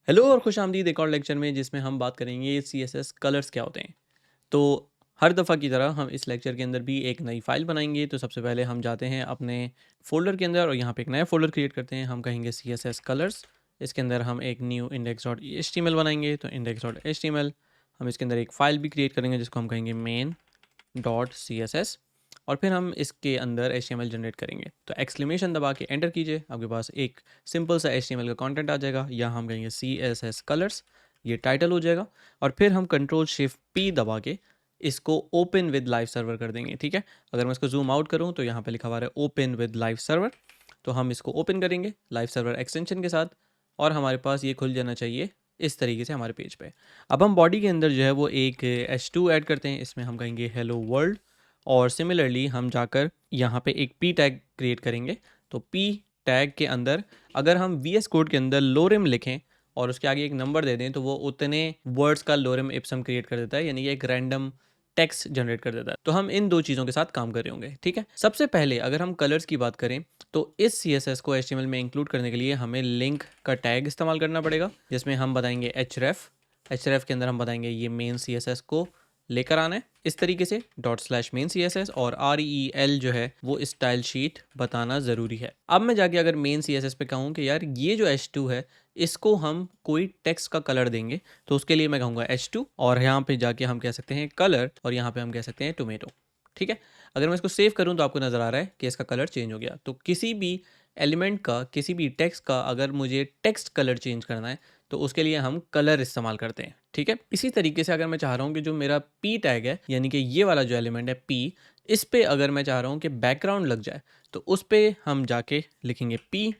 Hello और खुश आमदीद एक और लेक्चर में जिसमें हम बात करेंगे CSS कलर्स क्या होते हैं। तो हर दफ़ा की तरह हम इस लेक्चर के अंदर भी एक नई फ़ाइल बनाएंगे। तो सबसे पहले हम जाते हैं अपने फ़ोल्डर के अंदर और यहाँ पे एक नया फ़ोल्डर क्रिएट करते हैं। हम कहेंगे CSS कलर्स। इसके अंदर हम एक न्यू index.html बनाएंगे। तो index.html हम इसके अंदर एक फ़ाइल भी क्रिएट करेंगे जिसको हम कहेंगे main.css और फिर हम इसके अंदर HTML जनरेट करेंगे। तो एक्सक्लेमेशन दबा के एंटर कीजिए, आपके पास एक सिंपल सा HTML का कंटेंट आ जाएगा। यहाँ हम कहेंगे CSS कलर्स, ये टाइटल हो जाएगा। और फिर हम Ctrl+Shift+P दबा के इसको ओपन विद लाइव सर्वर कर देंगे। ठीक है, अगर मैं इसको जूम आउट करूँ तो यहाँ पे लिखा हुआ है ओपन विद लाइव सर्वर। तो हम इसको ओपन करेंगे लाइव सर्वर एक्सटेंशन के साथ और हमारे पास ये खुल जाना चाहिए इस तरीके से हमारे पेज पे। अब हम बॉडी के अंदर जो है वो एक H2 ऐड करते हैं। इसमें हम कहेंगे हेलो वर्ल्ड और सिमिलरली हम जाकर यहाँ पे एक P टैग क्रिएट करेंगे। तो P टैग के अंदर अगर हम VS कोड के अंदर लोरिम लिखें और उसके आगे एक नंबर दे दें तो वो उतने वर्ड्स का लोरिम इप्सम क्रिएट कर देता है, यानी कि एक रैंडम टेक्स्ट जनरेट कर देता है। तो हम इन दो चीज़ों के साथ काम कर रहे होंगे। ठीक है, सबसे पहले अगर हम कलर्स की बात करें तो इस CSS को HTML में इंक्लूड करने के लिए हमें लिंक का टैग इस्तेमाल करना पड़ेगा, जिसमें हम बताएंगे href के अंदर हम बताएंगे ये मेन CSS को लेकर आना है इस तरीके से ./main CSS और rel जो है वो स्टाइल शीट बताना ज़रूरी है। अब मैं जाके अगर मेन CSS पे कहूँ कि यार ये जो H2 है इसको हम कोई टेक्स्ट का कलर देंगे, तो उसके लिए मैं कहूँगा H2 और यहाँ पे जाके हम कह सकते हैं कलर और यहाँ पे हम कह सकते हैं टोमेटो। ठीक है, अगर मैं इसको सेव करूँ तो आपको नज़र आ रहा है कि इसका कलर चेंज हो गया। तो किसी भी एलिमेंट का, किसी भी टेक्स्ट का अगर मुझे टेक्स्ट कलर चेंज करना है तो उसके लिए हम कलर इस्तेमाल करते हैं। ठीक है, इसी तरीके से अगर मैं चाह रहा हूँ कि जो मेरा P टैग है यानी कि ये वाला जो एलिमेंट है P, इस पे अगर मैं चाह रहा हूँ कि बैकग्राउंड लग जाए तो उस पे हम जाके लिखेंगे P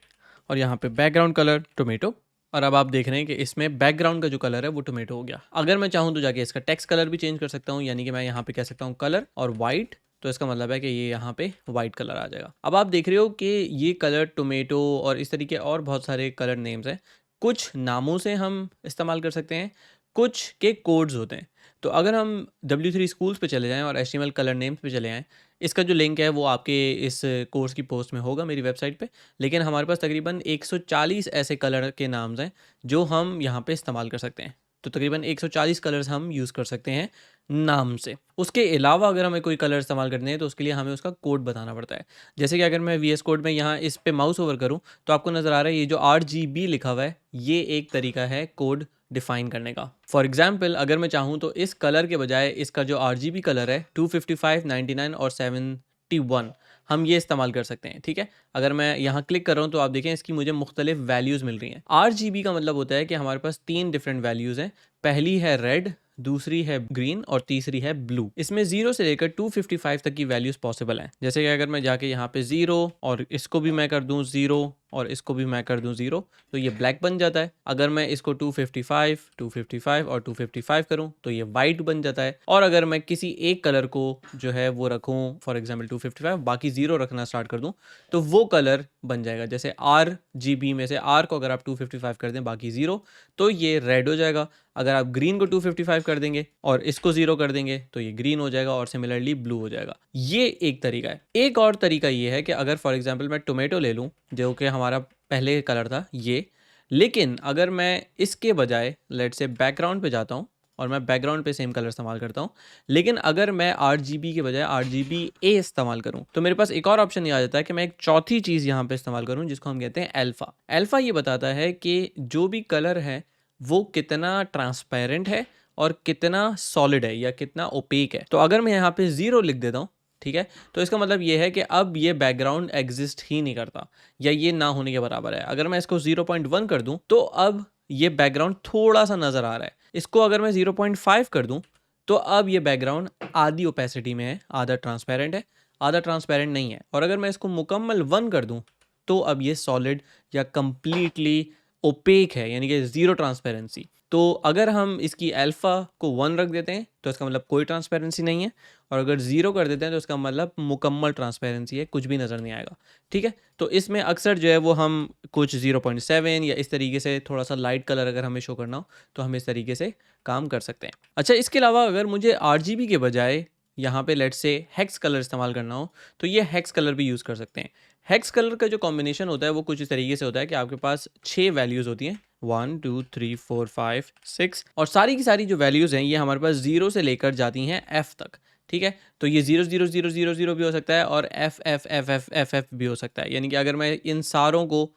और यहाँ पे बैकग्राउंड कलर टोमेटो। और अब आप देख रहे हैं कि इसमें बैकग्राउंड का जो कलर है वो टोमेटो हो गया। अगर मैं चाहूँ तो जाके इसका टेक्स्ट कलर भी चेंज कर सकता हूँ, यानी कि मैं यहाँ पे कह सकता हूँ कलर और वाइट। तो इसका मतलब है कि ये यहाँ पे वाइट कलर आ जाएगा। अब आप देख रहे हो कि ये कलर टोमेटो और इस तरीके और बहुत सारे कलर नेम्स हैं। कुछ नामों से हम इस्तेमाल कर सकते हैं, कुछ के कोड्स होते हैं। तो अगर हम W3 स्कूल्स पे चले जाएं और HTML कलर नेम्स पे चले आएँ, इसका जो लिंक है वो आपके इस कोर्स की पोस्ट में होगा मेरी वेबसाइट पे। लेकिन हमारे पास तकरीबन 140 ऐसे कलर के नाम्स हैं जो हम यहाँ पे इस्तेमाल कर सकते हैं। तो तकरीबन 140 कलर्स हम यूज़ कर सकते हैं नाम से। उसके अलावा अगर हमें कोई कलर इस्तेमाल करने हैं तो उसके लिए हमें उसका कोड बताना पड़ता है। जैसे कि अगर मैं VS कोड में यहाँ इस पे माउस ओवर करूँ तो आपको नज़र आ रहा है ये जो RGB लिखा हुआ है, ये एक तरीका है कोड डिफाइन करने का। फॉर एग्जाम्पल अगर मैं चाहूँ तो इस कलर के बजाय इसका जो RGB कलर है 255, 99 और 71 हम ये इस्तेमाल कर सकते हैं। ठीक है, अगर मैं यहाँ क्लिक कर रहा हूँ तो आप देखें इसकी मुझे मुख्तलिफ वैल्यूज़ मिल रही हैं। RGB का मतलब होता है कि हमारे पास 3 डिफरेंट वैल्यूज़ हैं। पहली है रेड, दूसरी है ग्रीन और तीसरी है ब्लू। इसमें 0 से लेकर 255 तक की वैल्यूज़ पॉसिबल हैं। जैसे कि अगर मैं जाके यहाँ पे 0 और इसको भी मैं कर दूँ 0 और इसको भी मैं कर दूँ 0 तो ये ब्लैक बन जाता है। अगर मैं इसको 255, 255 और 255 करूँ तो ये वाइट बन जाता है। और अगर मैं किसी एक कलर को जो है वो रखूँ, फॉर एग्जाम्पल 255, बाकी 0 रखना स्टार्ट कर दूँ तो वो कलर बन जाएगा। जैसे RGB में से R को अगर आप 255 कर दें बाकी 0 तो ये रेड हो जाएगा। अगर आप ग्रीन को 255 कर देंगे और इसको 0 कर देंगे तो ये ग्रीन हो जाएगा और सिमिलरली ब्लू हो जाएगा। ये एक तरीका है। एक और तरीका ये है कि अगर फॉर एग्जांपल मैं टोमेटो ले लूँ जो कि हमारा पहले कलर था ये, लेकिन अगर मैं इसके बजाय लेट से बैकग्राउंड पे जाता हूँ और मैं बैकग्राउंड पे सेम कलर इस्तेमाल करता हूँ, लेकिन अगर मैं RGB के बजाय RGBA इस्तेमाल करूँ तो मेरे पास एक और ऑप्शन ये आ जाता है कि मैं एक चौथी चीज़ यहाँ पे इस्तेमाल करूँ जिसको हम कहते हैं अल्फ़ा। अल्फ़ा ये बताता है कि जो भी कलर है वो कितना ट्रांसपेरेंट है और कितना सॉलिड है या कितना ओपेक है। तो अगर मैं यहाँ पे 0 लिख देता हूँ, ठीक है, तो इसका मतलब ये है कि अब ये बैकग्राउंड एग्जिस्ट ही नहीं करता या ये ना होने के बराबर है। अगर मैं इसको 0.1 कर दूं तो अब ये बैकग्राउंड थोड़ा सा नज़र आ रहा है। इसको अगर मैं 0.5 कर दूं तो अब ये बैकग्राउंड आधी ओपेसिटी में है, आधा ट्रांसपेरेंट है, आधा ट्रांसपेरेंट नहीं है। और अगर मैं इसको मुकम्मल 1 कर दूं तो अब ये सॉलिड या कंप्लीटली ओपेक है, यानी कि 0 ट्रांसपेरेंसी। तो अगर हम इसकी अल्फ़ा को 1 रख देते हैं तो इसका मतलब कोई ट्रांसपेरेंसी नहीं है, और अगर 0 कर देते हैं तो इसका मतलब मुकम्मल ट्रांसपेरेंसी है, कुछ भी नज़र नहीं आएगा। ठीक है, तो इसमें अक्सर जो है वो हम कुछ 0.7 या इस तरीके से थोड़ा सा लाइट कलर अगर हमें शो करना हो तो हम इस तरीके से काम कर सकते हैं। अच्छा, इसके अलावा अगर मुझे RGB के बजाय यहाँ पे लेट्स से हेक्स कलर इस्तेमाल करना हो तो ये हेक्स कलर भी यूज़ कर सकते हैं। हेक्स कलर का जो कॉम्बिनेशन होता है वो कुछ इस तरीके से होता है कि आपके पास 6 वैल्यूज़ होती हैं, 1 2 3 4 5 6, और सारी की सारी जो वैल्यूज़ हैं ये हमारे पास 0 से लेकर जाती हैं F तक। ठीक है, तो ये 0 0 0 0 0 भी हो सकता है और F F F F F F भी हो सकता है। यानी कि अगर मैं इन सारों को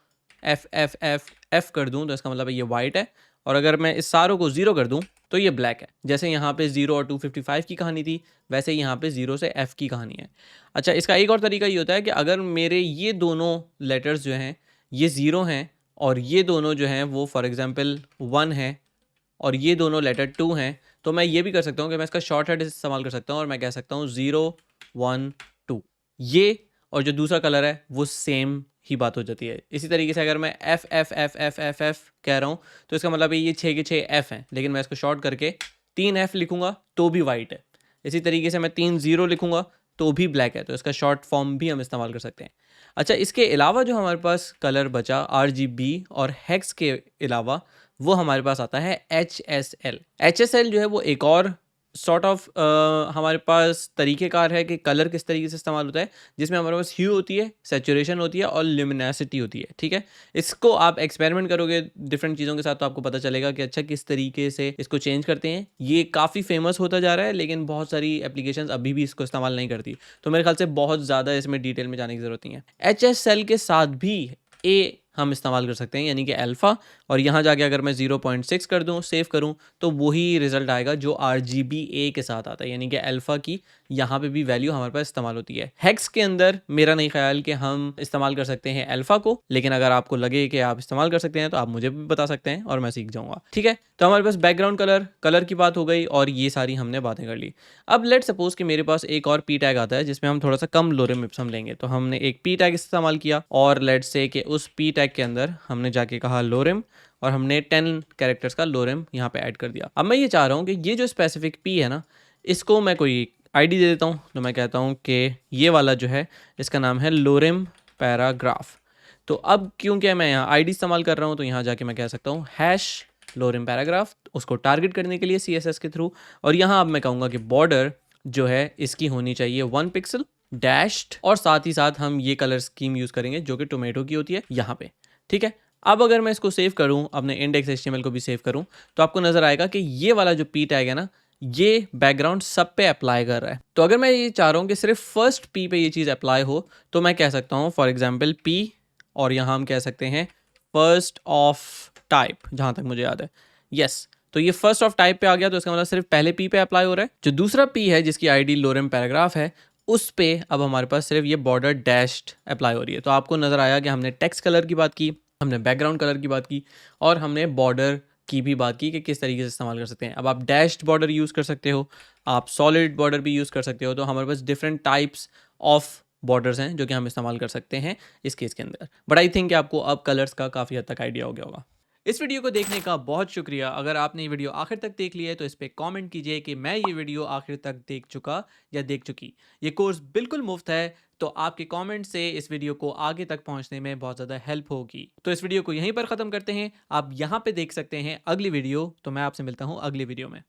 F F F F कर दूं तो इसका मतलब है ये वाइट है, और अगर मैं इस सारों को 0 कर दूं तो ये ब्लैक है। जैसे यहाँ पे 0 और 255 की कहानी थी, वैसे यहाँ पे 0 से F की कहानी है। अच्छा, इसका एक और तरीका ये होता है कि अगर मेरे ये दोनों लेटर्स जो हैं ये 0 हैं और ये दोनों जो हैं वो फॉर एग्जांपल 1 है और ये दोनों लेटर 2 हैं, तो मैं ये भी कर सकता हूँ कि मैं इसका शॉर्ट हेड इस्तेमाल कर सकता हूँ और मैं कह सकता हूँ 0 1 2। ये और जो दूसरा कलर है वो सेम ही बात हो जाती है। इसी तरीके से अगर मैं F F F F F F कह रहा हूँ तो इसका मतलब है ये 6 के 6 एफ हैं, लेकिन मैं इसको शॉर्ट करके 3 एफ लिखूंगा तो भी वाइट है। इसी तरीके से मैं 3 0 लिखूंगा तो भी ब्लैक है, तो इसका शॉर्ट फॉर्म भी हम इस्तेमाल कर सकते हैं। अच्छा, इसके अलावा जो हमारे पास कलर बचा RGB और हेक्स के अलावा, वो हमारे पास आता है HSL। HSL जो है वो एक और सॉर्ट ऑफ हमारे पास तरीक़ेकार है कि कलर किस तरीके से इस्तेमाल होता है, जिसमें हमारे पास ह्यू होती है, सैचुरेशन होती है और ल्यूमिनेसिटी होती है। ठीक है, इसको आप एक्सपेरिमेंट करोगे डिफरेंट चीज़ों के साथ तो आपको पता चलेगा कि अच्छा किस तरीके से इसको चेंज करते हैं। ये काफ़ी फेमस होता जा रहा है, लेकिन बहुत सारी एप्लीकेशंस अभी भी इसको इस्तेमाल नहीं करती, तो मेरे ख्याल से बहुत ज़्यादा इसमें डिटेल में जाने की ज़रूरत नहीं है। HSL के साथ भी ए हम इस्तेमाल कर सकते हैं, यानी कि अल्फ़ा, और यहाँ जाके अगर मैं 0.6 कर दूँ, सेव करूँ, तो वही रिजल्ट आएगा जो RGBA के साथ आता है, यानी कि अल्फ़ा की यहाँ पे भी वैल्यू हमारे पास इस्तेमाल होती है। हेक्स के अंदर मेरा नहीं ख्याल कि हम इस्तेमाल कर सकते हैं अल्फ़ा को, लेकिन अगर आपको लगे कि आप इस्तेमाल कर सकते हैं तो आप मुझे भी बता सकते हैं और मैं सीख जाऊँगा। ठीक है, तो हमारे पास बैकग्राउंड कलर की बात हो गई और ये सारी हमने बातें कर ली। अब लेट सपोज कि मेरे पास एक और पी टैग आता है जिसमें हम थोड़ा सा कम लोरेम इप्सम लेंगे, तो हमने एक पी टैग इस्तेमाल किया और लेट से कि उस पी टैग के अंदर हमने जाके कहा लोरेम और हमने 10 कैरेक्टर्स का लोरेम यहाँ पे ऐड कर दिया। अब मैं ये चाह रहा हूँ कि ये जो स्पेसिफिक पी है ना, इसको मैं कोई आईडी दे देता हूँ, तो मैं कहता हूँ कि ये वाला जो है इसका नाम है लोरेम पैराग्राफ। तो अब क्योंकि मैं यहाँ आईडी इस्तेमाल कर रहा हूँ तो यहाँ जाके मैं कह सकता हूँ हैश लोरेम पैराग्राफ, उसको टारगेट करने के लिए CSS के थ्रू। और यहाँ अब मैं कहूँगा कि बॉर्डर जो है इसकी होनी चाहिए 1 पिक्सल डैश्ड, और साथ ही साथ हम ये कलर स्कीम यूज़ करेंगे जो कि टोमेटो की होती है यहाँ पे। ठीक है, अब अगर मैं इसको सेव करूँ, अपने index.html को भी सेव करूँ, तो आपको नज़र आएगा कि ये वाला जो पी टैग है ना, ये बैकग्राउंड सब पे अप्लाई कर रहा है। तो अगर मैं ये चाह रहा हूँ कि सिर्फ फर्स्ट पी पे ये चीज़ अप्लाई हो, तो मैं कह सकता हूँ फॉर एग्जाम्पल पी, और यहाँ हम कह सकते हैं फर्स्ट ऑफ टाइप, जहाँ तक मुझे याद है। यस, तो ये फर्स्ट ऑफ टाइप पे आ गया, तो इसका मतलब सिर्फ पहले पी पे अप्लाई हो रहा है। जो दूसरा पी है जिसकी आईडी लोरेम पैराग्राफ है, उस पे अब हमारे पास सिर्फ ये बॉर्डर डैश्ड अप्लाई हो रही है। तो आपको नज़र आया कि हमने टेक्स्ट कलर की बात की, हमने बैकग्राउंड कलर की बात की और हमने बॉर्डर की भी बात की कि किस तरीके से इस्तेमाल कर सकते हैं। अब आप डैश्ड बॉर्डर यूज़ कर सकते हो, आप सॉलिड बॉर्डर भी यूज़ कर सकते हो। तो हमारे पास डिफरेंट टाइप्स ऑफ बॉर्डर्स हैं जो कि हम इस्तेमाल कर सकते हैं इस केस के अंदर। बट आई थिंक आपको अब कलर्स का काफ़ी हद तक आइडिया हो गया होगा। इस वीडियो को देखने का बहुत शुक्रिया। अगर आपने ये वीडियो आखिर तक देख लिया है तो इस पे कमेंट कीजिए कि मैं ये वीडियो आखिर तक देख चुका या देख चुकी। ये कोर्स बिल्कुल मुफ्त है, तो आपके कमेंट से इस वीडियो को आगे तक पहुंचने में बहुत ज़्यादा हेल्प होगी। तो इस वीडियो को यहीं पर ख़त्म करते हैं। आप यहाँ पे देख सकते हैं अगली वीडियो। तो मैं आपसे मिलता हूँ अगली वीडियो में।